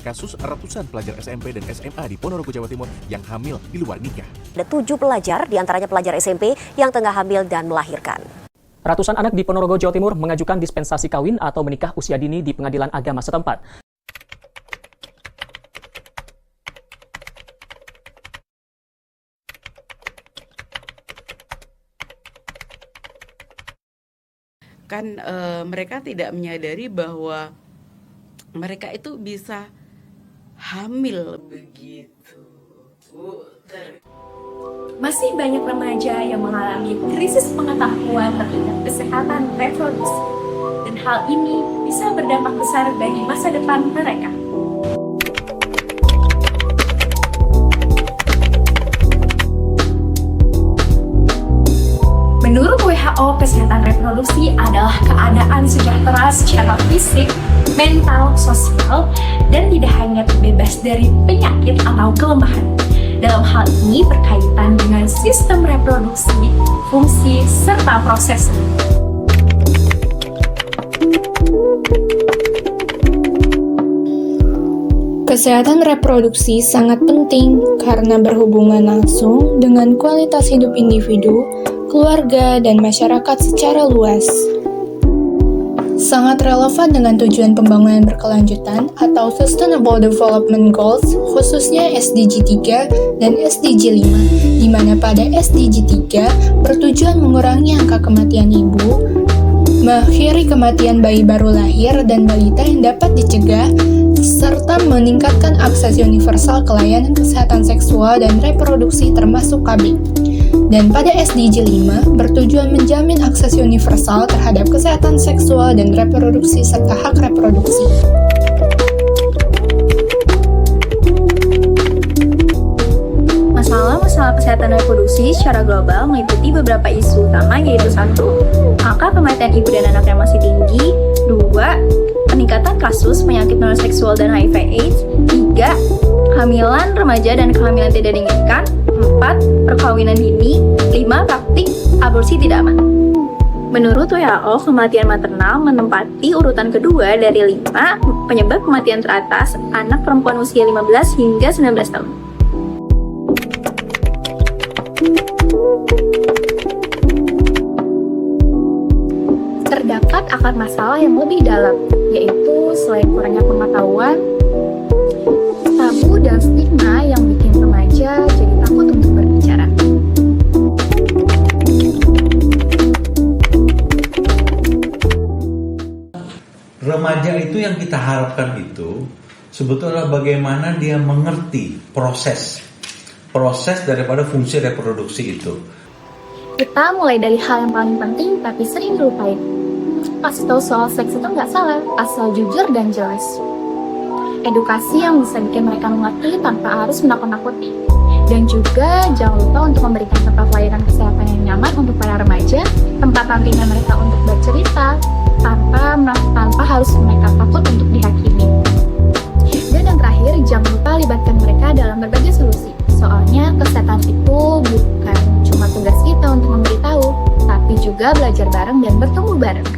kasus ratusan pelajar SMP dan SMA di Ponorogo, Jawa Timur yang hamil di luar nikah. Ada 7 pelajar, diantaranya pelajar SMP yang tengah hamil dan melahirkan. Ratusan anak di Ponorogo, Jawa Timur mengajukan dispensasi kawin atau menikah usia dini di pengadilan agama setempat. Kan mereka tidak menyadari bahwa mereka itu bisa hamil begitu. Masih banyak remaja yang mengalami krisis pengetahuan terhadap kesehatan reproduksi, dan hal ini bisa berdampak besar bagi masa depan mereka. Menurut WHO, kesehatan reproduksi adalah keadaan sejahtera secara fisik, mental, sosial, dan tidak hanya terbebas dari penyakit atau kelemahan. Dalam hal ini berkaitan dengan sistem reproduksi, fungsi, serta proses. Kesehatan reproduksi sangat penting karena berhubungan langsung dengan kualitas hidup individu, keluarga, dan masyarakat secara luas. Sangat relevan dengan tujuan pembangunan berkelanjutan atau Sustainable Development Goals, khususnya SDG 3 dan SDG 5, di mana pada SDG 3 bertujuan mengurangi angka kematian ibu, mengakhiri kematian bayi baru lahir dan balita yang dapat dicegah, serta meningkatkan akses universal ke layanan kesehatan seksual dan reproduksi termasuk KB. Dan pada SDG 5 bertujuan menjamin akses universal terhadap kesehatan seksual dan reproduksi serta hak reproduksi. Masalah kesehatan reproduksi secara global meliputi beberapa isu utama, yaitu 1. Angka kematian ibu dan anak yang masih tinggi. 2. Peningkatan kasus penyakit menular seksual dan HIV/AIDS. 3. Kehamilan remaja dan kehamilan tidak diinginkan. 4. Perkawinan dini. 5. Praktik aborsi tidak aman. Menurut WHO, kematian maternal menempati urutan kedua dari 5 penyebab kematian teratas anak perempuan usia 15 hingga 19 tahun. Terdapat akar masalah yang lebih dalam, yaitu selain kurangnya pengetahuan, tabu dan stigma yang bikin remaja jadi takut untuk berbicara. Remaja itu yang kita harapkan itu sebetulnya bagaimana dia mengerti proses daripada fungsi reproduksi itu. Kita mulai dari hal yang paling penting tapi sering dilupain. Kasih tahu soal seks itu nggak salah, asal jujur dan jelas. Edukasi yang bisa bikin mereka mengerti tanpa harus menakut-nakuti. Dan juga jangan lupa untuk memberikan tempat layanan kesehatan yang nyaman untuk para remaja, tempat nantinya mereka untuk bercerita, tanpa harus mereka takut untuk dihakimi. Dan yang terakhir, jangan lupa libatkan mereka dalam berbagai solusi. Soalnya kesehatan itu bukan cuma tugas kita untuk memberitahu, tapi juga belajar bareng dan bertumbuh bareng.